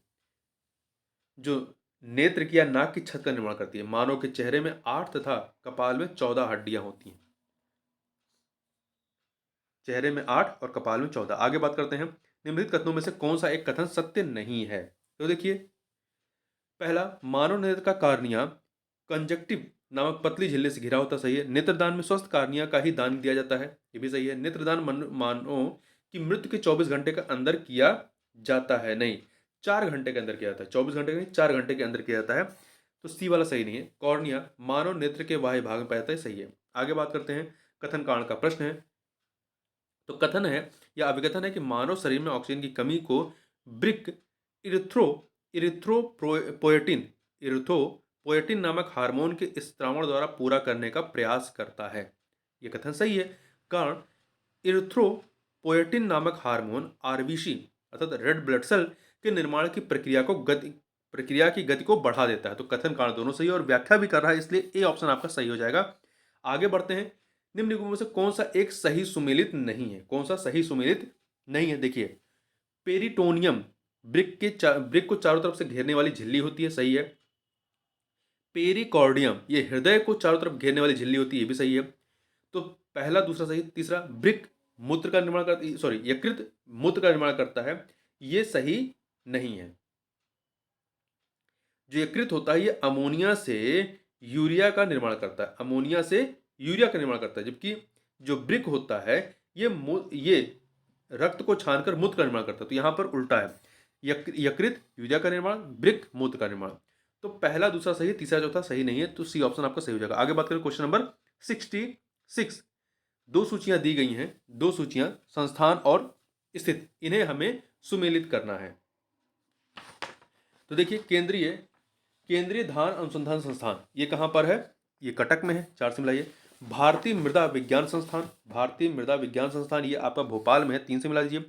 जो नेत्र की या नाक की छत का निर्माण करती है। मानव के चेहरे में 8 तथा कपाल में 14 हड्डियां होती हैं। चेहरे में 8 और कपाल में 14। आगे बात करते हैं, निम्नलिखित कथनों में से कौन सा एक कथन सत्य नहीं है? तो देखिए, पहला, मानव नेत्र का कार्निया कंजक्टिव नामक पतली झिल्ली से घिरा होता, सही है। नेत्रदान में स्वस्थ कार्निया का ही दान दिया जाता है, ये भी सही है। नेत्रदान मानव की मृत्यु के 24 घंटे के अंदर किया जाता है, नहीं 4 घंटे के अंदर किया जाता है। 24 घंटे नहीं, 4 घंटे के अंदर किया जाता है, तो सी वाला सही नहीं है। कॉर्निया मानव नेत्र के बाह्य भाग में पाया जाता है, सही है। आगे बात करते हैं, कथन कारण का प्रश्न है। तो कथन है या अभिकथन है कि मानव शरीर में ऑक्सीजन की कमी को ब्रिक इरिथ्रोपोएटिन नामक हार्मोन के स्त्रावण द्वारा पूरा करने का प्रयास करता है, यह कथन सही है। कारण, इरिथ्रोपोएटिन नामक हार्मोन आरबीसी अर्थात रेड ब्लड सेल के निर्माण की प्रक्रिया की गति को बढ़ा देता है। तो कथन कारण दोनों सही है और व्याख्या भी कर रहा है, इसलिए ए ऑप्शन आपका सही हो जाएगा। आगे बढ़ते हैं, निम्न निगमों में से कौन सा एक सही सुमेलित नहीं है? कौन सा सही सुमेलित नहीं है? देखिए, पेरिटोनियम ब्रिक को चारों तरफ से घेरने वाली झिल्ली होती है, सही है। पेरिकॉर्डियम ये हृदय को चारों तरफ घेरने वाली झिल्ली होती है, ये भी सही है। तो पहला, दूसरा सही। तीसरा, ब्रिक मूत्र का निर्माण करता, सॉरी, यकृत मूत्र का निर्माण करता है, ये सही नहीं है। जो यकृत होता है ये अमोनिया से यूरिया का निर्माण करता है, अमोनिया से यूरिया का निर्माण करता है, जबकि जो ब्रिक होता है ये रक्त को छानकर मूत्र का निर्माण करता है। तो यहाँ पर उल्टा है, यकृत यूरिया का निर्माण, ब्रिक मूत्र का निर्माण। तो पहला, दूसरा सही है, तीसरा चौथा सही नहीं है, तो सी ऑप्शन आपका सही हो जाएगा। आगे बात करें क्वेश्चन नंबर 66। दो सूचियां दी गई हैं, दो सूचियां संस्थान और स्थित, इन्हें हमें सुमेलित करना है। तो देखिए, केंद्रीय धान अनुसंधान संस्थान ये कहाँ पर है? ये कटक में है, 4 से मिलाइए। भारतीय मृदा विज्ञान संस्थान, भारतीय मृदा विज्ञान संस्थान ये आपका भोपाल में है, 3 से मिला दीजिए।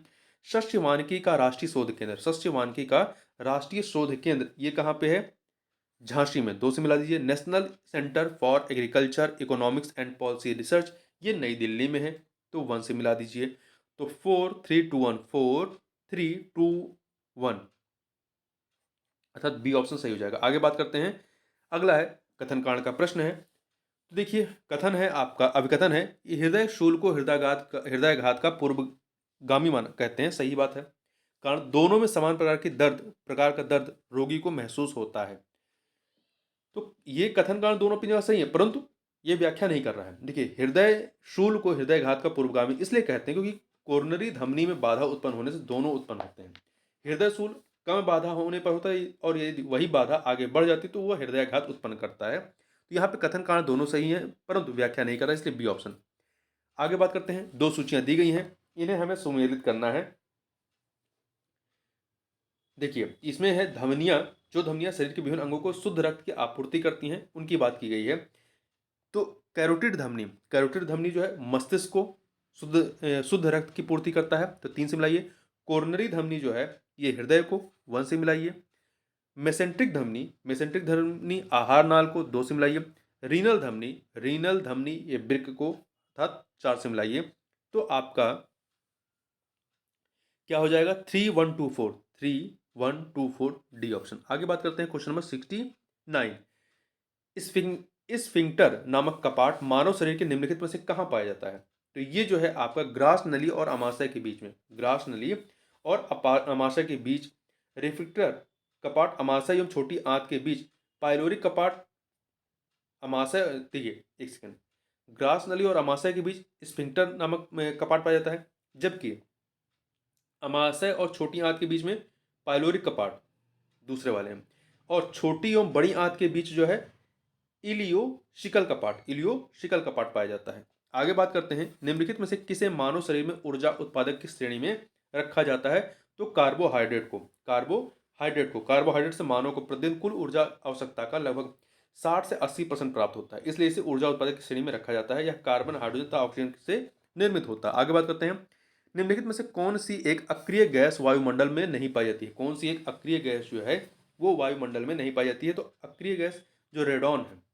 शस्य वानिकी का राष्ट्रीय शोध केंद्र, शस्य वानिकी का राष्ट्रीय शोध केंद्र ये कहाँ पे है? झांसी में, 2 से मिला दीजिए। National centre for agriculture economics and policy research ये नई दिल्ली में है, तो 1 से मिला दीजिए। तो 4 3 2 1, 4 3 2 1, अर्थात बी ऑप्शन सही हो जाएगा। आगे बात करते हैं, अगला है कथन कांड का प्रश्न है। तो देखिए, कथन है आपका, अभिकथन है, हृदय शूल को हृदयघात का पूर्वगामी मान कहते हैं, सही बात है। कारण दोनों में समान प्रकार का दर्द रोगी को महसूस होता है। तो ये कथन कारण दोनों अपनी जगह सही है, परंतु ये व्याख्या नहीं कर रहा है। देखिए, हृदय शूल को हृदयघात का पूर्वगामी इसलिए कहते हैं क्योंकि कोरोनरी धमनी में बाधा उत्पन्न होने से दोनों उत्पन्न होते हैं। हृदय शूल कम बाधा होने पर होता है, और यदि वही बाधा आगे बढ़ जाती तो वह हृदयाघात उत्पन्न करता है। तो यहाँ पे कथन कारण दोनों सही हैं, परंतु व्याख्या नहीं कर रहा है, इसलिए बी ऑप्शन। आगे बात करते हैं, दो सूचियां दी गई हैं, इन्हें हमें सुमेलित करना है। देखिए, इसमें है धमनियां, जो धमनियां शरीर के विभिन्न अंगों को शुद्ध रक्त की आपूर्ति करती हैं, उनकी बात की गई है। तो कैरोटिड धमनी जो है मस्तिष्क को शुद्ध रक्त की पूर्ति करता है, तो 3 से मिलाइए। कोरोनरी धमनी जो है ये हृदय को, 1 से मिलाइए। मेसेंट्रिक धमनी आहार नाल को, 2 से मिलाइए। रीनल धमनी ये वृक्क को, अर्थात 4 से मिलाइए। तो आपका क्या हो जाएगा? 3 1 2 4 डी ऑप्शन। आगे बात करते हैं क्वेश्चन नंबर 69। स्फिंक्टर नामक कपाट मानव शरीर के निम्नलिखित में से कहाँ पाया जाता है? तो ये जो है आपका ग्रास नली और अमाशय के बीच में, ग्रास नली और अमाशय के बीच रिफ्लेक्टर कपाट, अमाशय एवं छोटी आंत के बीच पाइलोरिक कपाट, अमाशय, देखिए एक सेकंड, ग्रास नली और अमाशय के बीच स्फिंक्टर नामक कपाट पाया जाता है, जबकि अमाशय और छोटी आंत के बीच में पाइलोरिक कपाट दूसरे वाले हैं, और छोटी एवं बड़ी आंत के बीच जो है इलियोशिकल कपाट पाया जाता है। आगे बात करते हैं, निम्नलिखित में से किसे मानव शरीर में ऊर्जा उत्पादक की श्रेणी में रखा जाता है? तो कार्बोहाइड्रेट से मानव को प्रतिदिन कुल ऊर्जा आवश्यकता का लगभग 60 से 80% प्राप्त होता है, इसलिए इसे ऊर्जा उत्पादक की श्रेणी में रखा जाता है। यह कार्बन, हाइड्रोजन तथा ऑक्सीजन से निर्मित होता है। आगे बात करते हैं, निम्नलिखित में से कौन सी एक अक्रिय गैस वायुमंडल में नहीं पाई जाती है? कौन सी एक अक्रिय गैस जो है वो वायुमंडल में नहीं पाई जाती है? तो अक्रिय गैस जो रेडॉन है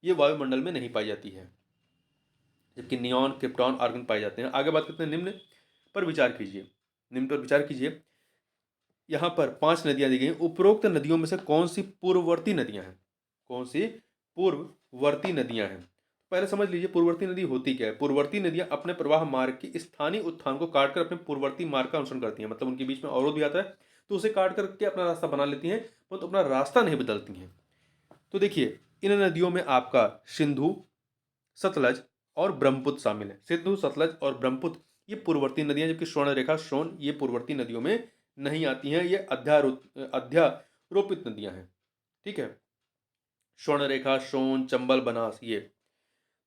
ये वायुमंडल में नहीं पाई जाती है, जबकि नियॉन, क्रिप्टॉन, आर्गन पाए जाते हैं। आगे बात करते हैं, निम्न पर विचार कीजिए। यहाँ पर 5 नदियां दी गई हैं। उपरोक्त नदियों में से कौन सी पूर्ववर्ती नदियां हैं? पहले समझ लीजिए पूर्ववर्ती नदी होती क्या है। पूर्ववर्ती नदियां अपने प्रवाह मार्ग की स्थानीय उत्थान को काटकर अपने पूर्ववर्ती मार्ग का अनुसरण करती हैं, मतलब उनके बीच में अवरोध भी आता है तो उसे काट करके अपना रास्ता बना लेती हैं, परंतु अपना रास्ता नहीं बदलती हैं। तो देखिए, इन नदियों में आपका सिंधु, सतलज और ब्रह्मपुत्र शामिल है। सिंधु, सतलज और ब्रह्मपुत्र ये पूर्ववर्ती नदियां, जबकि स्वर्णरेखा, सोन ये पूर्ववर्ती नदियों में नहीं आती हैं, ये अध्यारोपित नदियां हैं। ठीक है, स्वर्णरेखा, सोन, चंबल, बनास ये।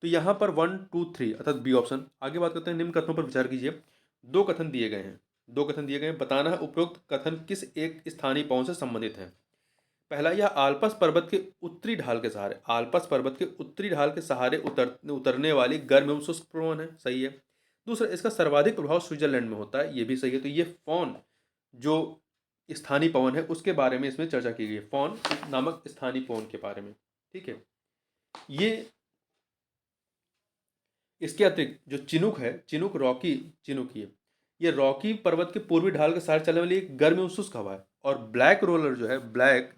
तो यहाँ पर 1 2 3 अर्थात बी ऑप्शन। आगे बात करते हैं, निम्न कथनों पर विचार कीजिए। दो कथन दिए गए हैं, बताना है उपरोक्त कथन किस एक स्थानीय पवन से संबंधित है। पहला, यह आल्पस पर्वत के उत्तरी ढाल के सहारे उतरने वाली गर्म एवं शुष्क प्रवण है, सही है। दूसरा, इसका सर्वाधिक प्रभाव स्विट्जरलैंड में होता है, ये भी सही है। तो ये फॉन जो स्थानीय पवन है उसके बारे में इसमें चर्चा की गई है, फॉन नामक स्थानीय पवन के बारे में। ठीक है, ये इसके अतिरिक्त जो चिनूक है, चिनूक रॉकी चिनूक ये रॉकी पर्वत के पूर्वी ढाल के साथ चलने वाली एक गर्म एवं शुष्क हवा है। और ब्लैक रोलर जो है, ब्लैक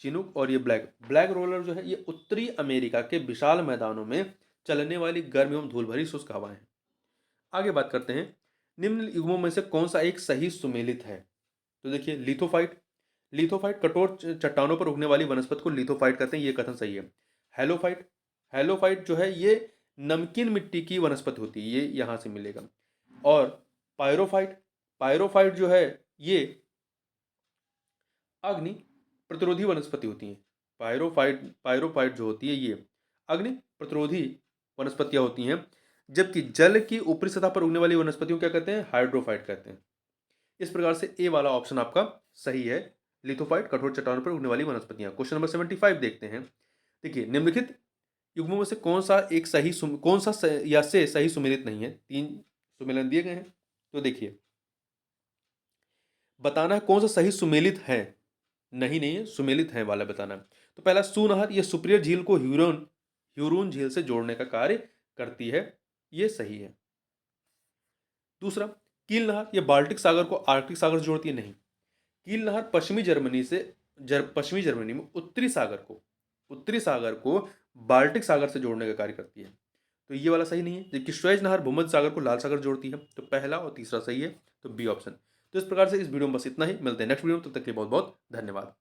चिनूक और ये ब्लैक ब्लैक रोलर जो है, ये उत्तरी अमेरिका के विशाल मैदानों में चलने वाली गर्म एवं धूल भरी शुष्क हवाएं हैं। आगे बात करते हैं, निम्न युग्मों में से कौन सा एक सही सुमेलित है? तो देखिए, लिथोफाइट, लिथोफाइट कठोर चट्टानों पर उगने वाली वनस्पति को लिथोफाइट कहते हैं, ये कथन सही है। हेलोफाइट, हेलोफाइट जो है ये नमकीन मिट्टी की वनस्पति होती है, ये यहाँ से मिलेगा। और पायरोफाइट, पायरोफाइट जो है ये अग्नि प्रतिरोधी वनस्पति होती है। पायरोफाइट जो होती है ये अग्नि प्रतिरोधी वनस्पतियां होती हैं। जबकि जल की ऊपरी सतह पर उगने वाली वनस्पतियों क्या कहते हैं? हाइड्रोफाइट कहते हैं। इस प्रकार से ए वाला ऑप्शन आपका सही है, लिथोफाइट कठोर चट्टानों पर उगने वाली वनस्पतियां। क्वेश्चन नंबर 75 देखते हैं। देखिए, निम्नलिखित युग्मों में से कौन सा एक सही कौन सा या से सही सुमेलित नहीं है? 3 सुमेलन दिए गए हैं, तो देखिए बताना है कौन सा सही सुमेलित है। नहीं है, सुमेलित है वाला बताना है। तो पहला, सूनहर ये सुपिरियर झील को ह्यूरोन झील से जोड़ने का कार्य करती है, ये सही है। दूसरा, कील नहर ये बाल्टिक सागर को आर्कटिक सागर से जोड़ती है, नहीं। कील नहर पश्चिमी जर्मनी में उत्तरी सागर को बाल्टिक सागर से जोड़ने का कार्य करती है, तो ये वाला सही नहीं है। जबकि स्वेज नहर भूमध्य सागर को लाल सागर जोड़ती है, तो पहला और तीसरा सही है, तो बी ऑप्शन। तो इस प्रकार से इस वीडियो में बस इतना ही, मिलते हैं नेक्स्ट वीडियो में, तब तक के लिए बहुत बहुत धन्यवाद।